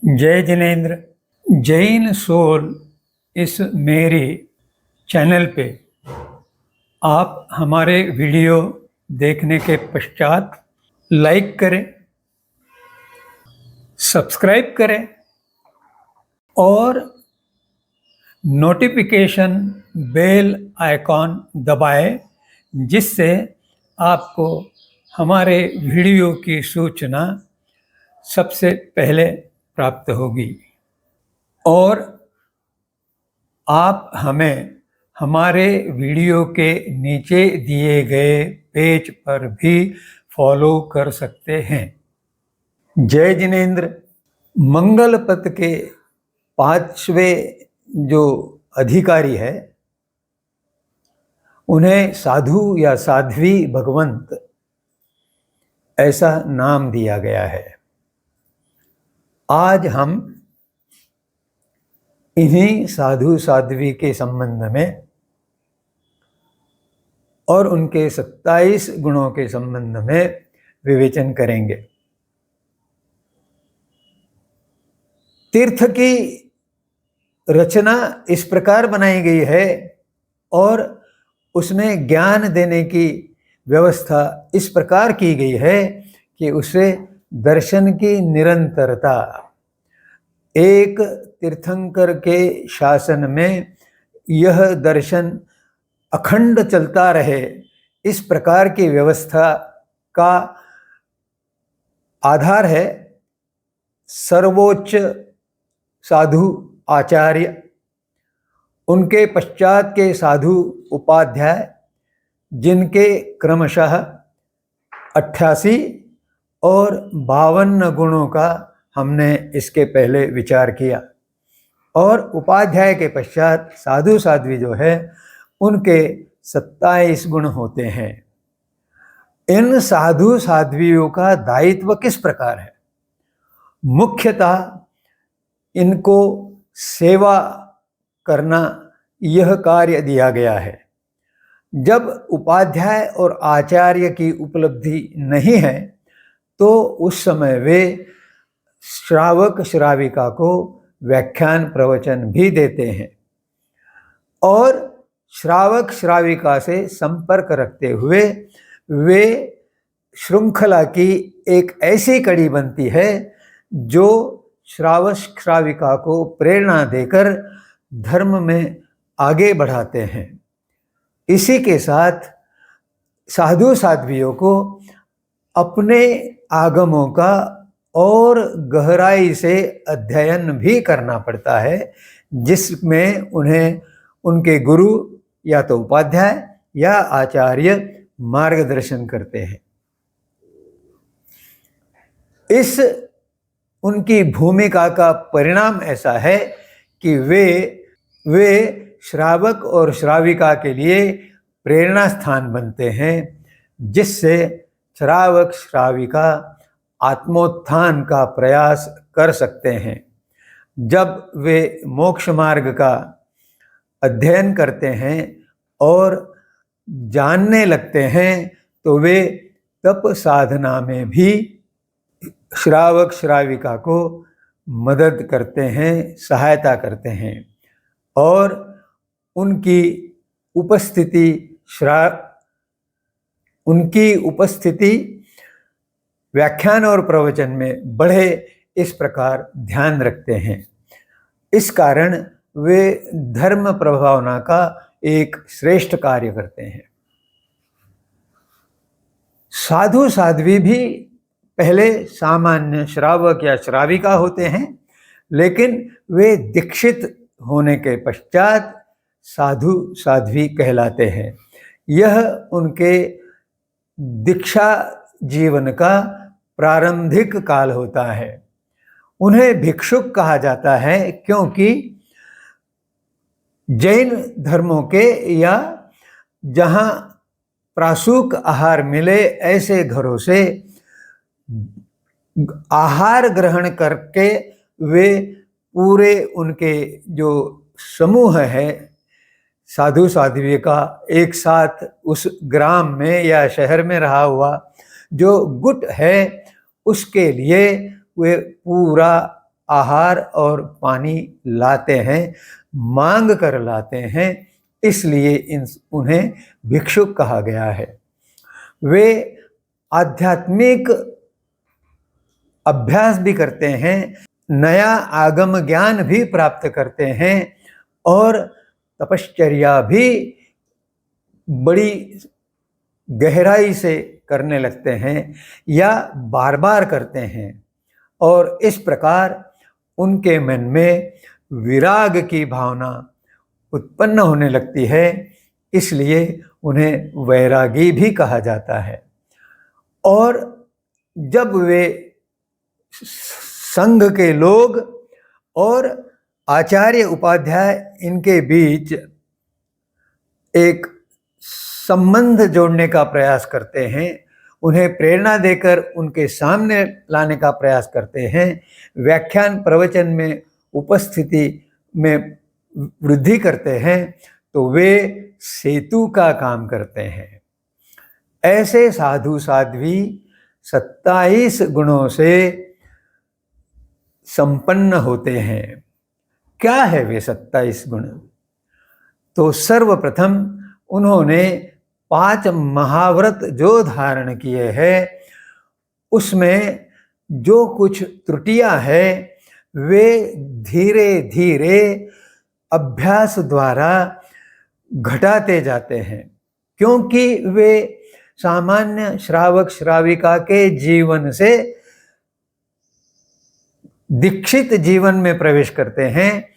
जय जिनेन्द्र। जैन सोल इस मेरे चैनल पे आप हमारे वीडियो देखने के पश्चात लाइक करें, सब्सक्राइब करें और नोटिफिकेशन बेल आइकॉन दबाएं, जिससे आपको हमारे वीडियो की सूचना सबसे पहले प्राप्त होगी। और आप हमें हमारे वीडियो के नीचे दिए गए पेज पर भी फॉलो कर सकते हैं। जय जिनेन्द्र। मंगल पथ के 5वें जो अधिकारी है उन्हें साधु या साध्वी भगवंत ऐसा नाम दिया गया है। आज हम इन्हीं साधु साध्वी के संबंध में और उनके 27 गुणों के संबंध में विवेचन करेंगे। तीर्थ की रचना इस प्रकार बनाई गई है और उसमें ज्ञान देने की व्यवस्था इस प्रकार की गई है कि उसे दर्शन की निरंतरता, एक तीर्थंकर के शासन में यह दर्शन अखंड चलता रहे, इस प्रकार की व्यवस्था का आधार है सर्वोच्च साधु आचार्य, उनके पश्चात के साधु उपाध्याय, जिनके क्रमशः 88 और 52 गुणों का हमने इसके पहले विचार किया। और उपाध्याय के पश्चात साधु साध्वी जो है उनके 27 गुण होते हैं। इन साधु साध्वियों का दायित्व किस प्रकार है? मुख्यतः इनको सेवा करना यह कार्य दिया गया है। जब उपाध्याय और आचार्य की उपलब्धि नहीं है तो उस समय वे श्रावक श्राविका को व्याख्यान प्रवचन भी देते हैं और श्रावक श्राविका से संपर्क रखते हुए वे श्रृंखला की एक ऐसी कड़ी बनती है जो श्रावक श्राविका को प्रेरणा देकर धर्म में आगे बढ़ाते हैं। इसी के साथ साधु साध्वियों को अपने आगमों का और गहराई से अध्ययन भी करना पड़ता है, जिसमें उन्हें उनके गुरु या तो उपाध्याय या आचार्य मार्गदर्शन करते हैं। इस उनकी भूमिका का परिणाम ऐसा है कि वे श्रावक और श्राविका के लिए प्रेरणा स्थान बनते हैं, जिससे श्रावक श्राविका आत्मोत्थान का प्रयास कर सकते हैं। जब वे मोक्ष मार्ग का अध्ययन करते हैं और जानने लगते हैं तो वे तप साधना में भी श्रावक श्राविका को मदद करते हैं, सहायता करते हैं और उनकी उपस्थिति व्याख्यान और प्रवचन में बढ़े, इस प्रकार ध्यान रखते हैं। इस कारण वे धर्म प्रभावना का एक श्रेष्ठ कार्य करते हैं। साधु साध्वी भी पहले सामान्य श्रावक या श्राविका होते हैं, लेकिन वे दीक्षित होने के पश्चात साधु साध्वी कहलाते हैं। यह उनके दीक्षा जीवन का प्रारंभिक काल होता है। उन्हें भिक्षुक कहा जाता है क्योंकि जैन धर्मों के या जहाँ प्रासूक आहार मिले ऐसे घरों से आहार ग्रहण करके वे पूरे उनके जो समूह है साधु साध्वी का एक साथ उस ग्राम में या शहर में रहा हुआ जो गुट है उसके लिए वे पूरा आहार और पानी लाते हैं, मांग कर लाते हैं, इसलिए उन्हें भिक्षुक कहा गया है। वे आध्यात्मिक अभ्यास भी करते हैं, नया आगम ज्ञान भी प्राप्त करते हैं और तपश्चर्या भी बड़ी गहराई से करने लगते हैं या बार बार करते हैं, और इस प्रकार उनके मन में विराग की भावना उत्पन्न होने लगती है, इसलिए उन्हें वैरागी भी कहा जाता है। और जब वे संघ के लोग और आचार्य उपाध्याय इनके बीच एक संबंध जोड़ने का प्रयास करते हैं, उन्हें प्रेरणा देकर उनके सामने लाने का प्रयास करते हैं, व्याख्यान प्रवचन में उपस्थिति में वृद्धि करते हैं, तो वे सेतु का काम करते हैं। ऐसे साधु साध्वी 27 गुणों से संपन्न होते हैं। क्या है वे 27 गुण? तो सर्वप्रथम उन्होंने 5 महाव्रत जो धारण किए हैं, उसमें जो कुछ त्रुटियां हैं वे धीरे धीरे अभ्यास द्वारा घटाते जाते हैं, क्योंकि वे सामान्य श्रावक श्राविका के जीवन से दीक्षित जीवन में प्रवेश करते हैं,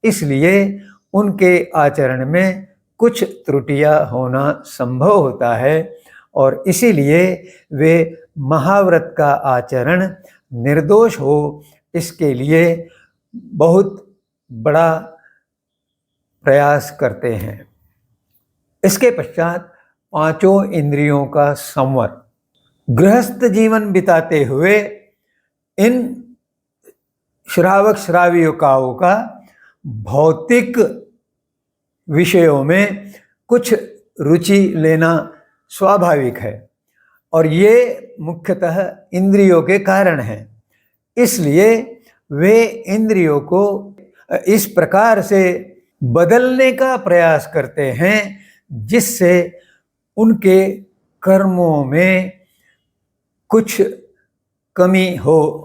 इसलिए उनके आचरण में कुछ त्रुटियां होना संभव होता है, और इसीलिए वे महाव्रत का आचरण निर्दोष हो, इसके लिए बहुत बड़ा प्रयास करते हैं। इसके पश्चात 5 इंद्रियों का संवर। गृहस्थ जीवन बिताते हुए इन श्रावक श्राविकाओं का भौतिक विषयों में कुछ रुचि लेना स्वाभाविक है, और ये मुख्यतः इंद्रियों के कारण है। इसलिए वे इंद्रियों को इस प्रकार से बदलने का प्रयास करते हैं जिससे उनके कर्मों में कुछ कमी हो।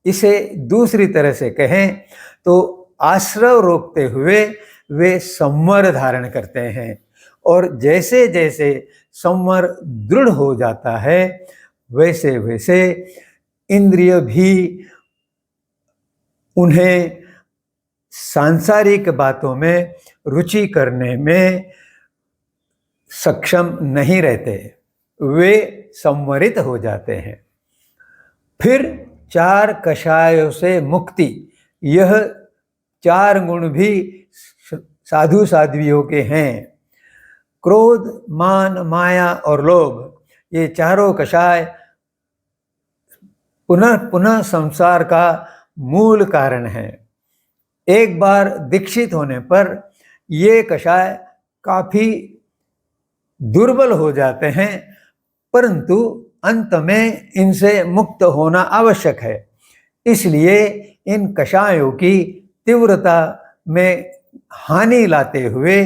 इसे दूसरी तरह से कहें तो आश्रव रोकते हुए वे संवर धारण करते हैं, और जैसे जैसे संवर दृढ़ हो जाता है वैसे वैसे इंद्रिय भी उन्हें सांसारिक बातों में रुचि करने में सक्षम नहीं रहते, वे संवरित हो जाते हैं। फिर 4 कषायों से मुक्ति। यह 4 गुण भी साधु साध्वियों के हैं। क्रोध, मान, माया और लोभ, ये चारों कषाय पुनः पुनः संसार का मूल कारण है। एक बार दीक्षित होने पर ये कषाय काफी दुर्बल हो जाते हैं, परंतु अंत में इनसे मुक्त होना आवश्यक है। इसलिए इन कषायों की तीव्रता में हानि लाते हुए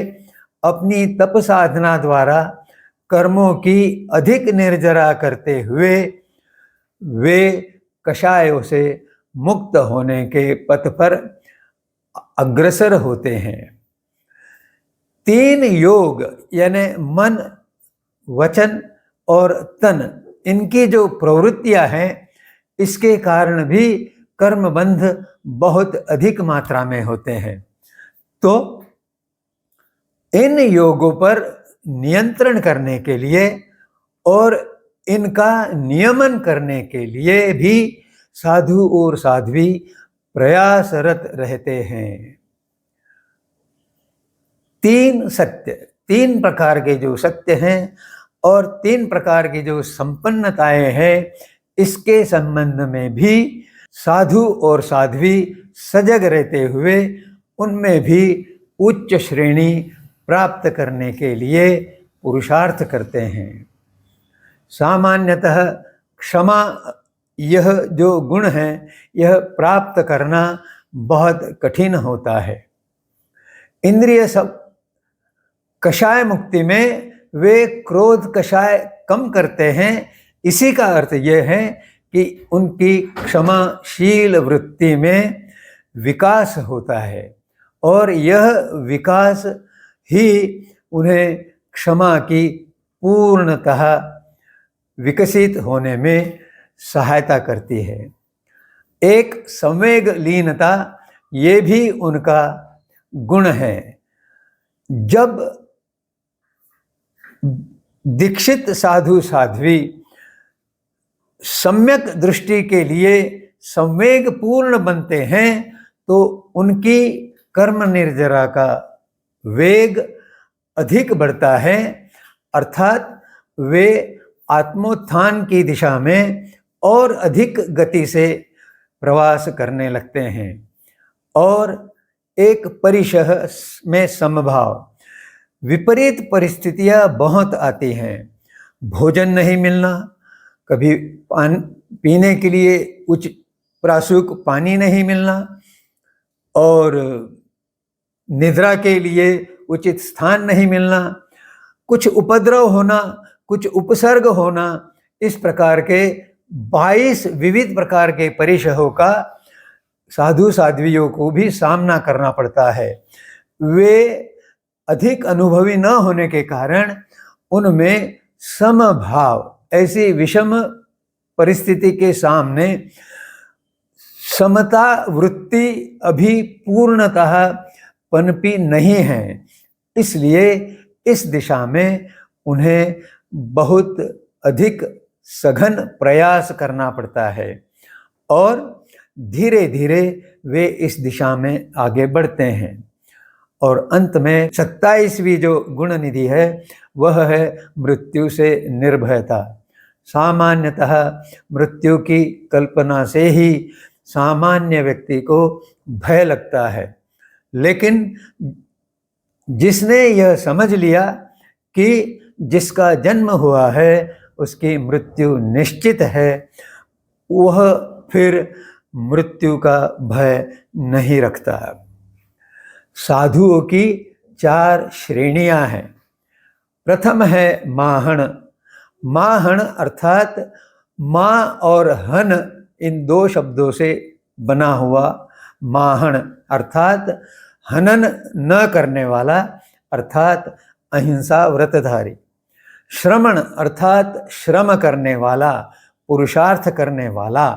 अपनी तप साधना द्वारा कर्मों की अधिक निर्जरा करते हुए वे कषायों से मुक्त होने के पथ पर अग्रसर होते हैं। 3 योग यानी मन, वचन और तन, इनकी जो प्रवृत्तियां हैं, इसके कारण भी कर्मबंध बहुत अधिक मात्रा में होते हैं। तो इन योगों पर नियंत्रण करने के लिए और इनका नियमन करने के लिए भी साधु और साध्वी प्रयासरत रहते हैं। 3 सत्य, 3 प्रकार के जो सत्य हैं और 3 प्रकार की जो संपन्नताएं हैं, इसके संबंध में भी साधु और साध्वी सजग रहते हुए उनमें भी उच्च श्रेणी प्राप्त करने के लिए पुरुषार्थ करते हैं। सामान्यतः क्षमा यह जो गुण है यह प्राप्त करना बहुत कठिन होता है। इंद्रिय सब कषाय मुक्ति में वे क्रोध कषाय कम करते हैं। इसी का अर्थ यह है कि उनकी क्षमाशील वृत्ति में विकास होता है और यह विकास ही उन्हें क्षमा की पूर्णतः विकसित होने में सहायता करती है। एक संवेग लीनता ये भी उनका गुण है। जब दीक्षित साधु साध्वी सम्यक दृष्टि के लिए संवेग पूर्ण बनते हैं तो उनकी कर्म निर्जरा का वेग अधिक बढ़ता है, अर्थात वे आत्मोत्थान की दिशा में और अधिक गति से प्रवास करने लगते हैं और एक परिशह में समभाव। विपरीत परिस्थितियां बहुत आती हैं। भोजन नहीं मिलना, कभी पीने के लिए उच्च प्राशुक पानी नहीं मिलना और निद्रा के लिए उचित स्थान नहीं मिलना, कुछ उपद्रव होना, कुछ उपसर्ग होना, इस प्रकार के 22 विविध प्रकार के परिशहों का साधु साध्वियों को भी सामना करना पड़ता है। वे अधिक अनुभवी न होने के कारण उनमें समभाव, ऐसी विषम परिस्थिति के सामने समता वृत्ति अभी पूर्णतः पनपी नहीं है। इसलिए इस दिशा में उन्हें बहुत अधिक सघन प्रयास करना पड़ता है और धीरे धीरे वे इस दिशा में आगे बढ़ते हैं। और अंत में 27वीं जो गुण निधि है वह है मृत्यु से निर्भयता। सामान्यतः मृत्यु की कल्पना से ही सामान्य व्यक्ति को भय लगता है, लेकिन जिसने यह समझ लिया कि जिसका जन्म हुआ है उसकी मृत्यु निश्चित है, वह फिर मृत्यु का भय नहीं रखता। साधुओं की 4 श्रेणियां हैं। प्रथम है माहण। माहण अर्थात माँ और हन, इन 2 शब्दों से बना हुआ माहण अर्थात हनन न करने वाला, अर्थात अहिंसा व्रतधारी। श्रमण अर्थात श्रम करने वाला, पुरुषार्थ करने वाला,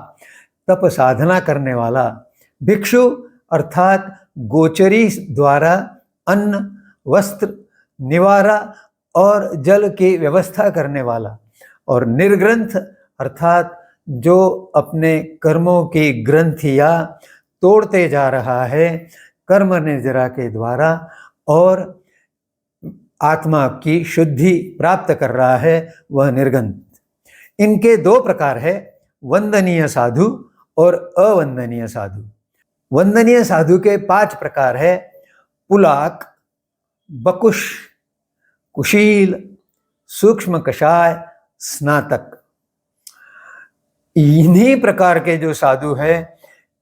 तप साधना करने वाला। भिक्षु अर्थात गोचरी द्वारा अन्न, वस्त्र, निवारा और जल की व्यवस्था करने वाला। और निर्ग्रंथ अर्थात जो अपने कर्मों की ग्रंथियां तोड़ते जा रहा है कर्म निर्जरा के द्वारा और आत्मा की शुद्धि प्राप्त कर रहा है, वह निर्ग्रंथ। इनके 2 प्रकार है, वंदनीय साधु और अवंदनीय साधु। वंदनीय साधु के 5 प्रकार है, पुलाक, बकुश, कुशील, सूक्ष्म कषाय, स्नातक। इन्हीं प्रकार के जो साधु है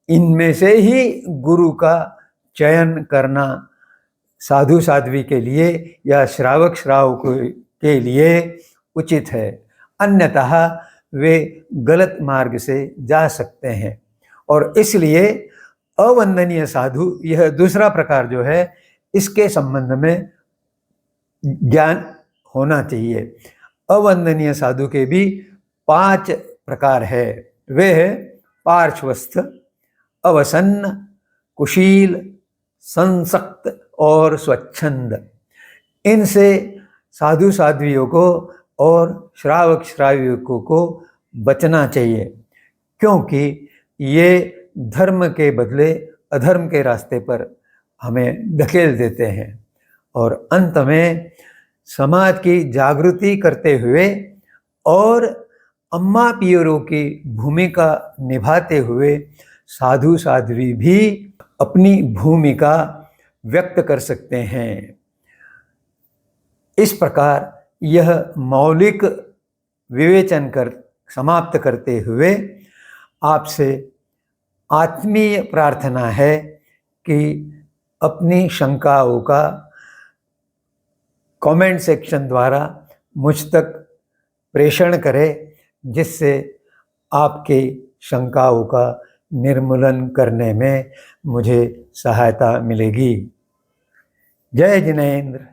इनमें से ही गुरु का चयन करना साधु साध्वी के लिए या श्रावक श्रावक के लिए उचित है, अन्यतः वे गलत मार्ग से जा सकते हैं। और इसलिए अवंदनीय साधु, यह दूसरा प्रकार जो है, इसके संबंध में ज्ञान होना चाहिए। अवंदनीय साधु के भी 5 प्रकार है। वे है पार्श्वस्थ, अवसन्न, कुशील, संसक्त और स्वच्छंद। इनसे साधु साध्वियों को और श्रावक श्राविकों को बचना चाहिए, क्योंकि ये धर्म के बदले अधर्म के रास्ते पर हमें धकेल देते हैं। और अंत में समाज की जागृति करते हुए और अम्मा पियरों की भूमिका निभाते हुए साधु साध्वी भी अपनी भूमिका व्यक्त कर सकते हैं। इस प्रकार यह मौलिक विवेचन कर समाप्त करते हुए आपसे आत्मीय प्रार्थना है कि अपनी शंकाओं का कमेंट सेक्शन द्वारा मुझ तक प्रेषण करें, जिससे आपकी शंकाओं का निर्मूलन करने में मुझे सहायता मिलेगी। जय जिनेंद्र।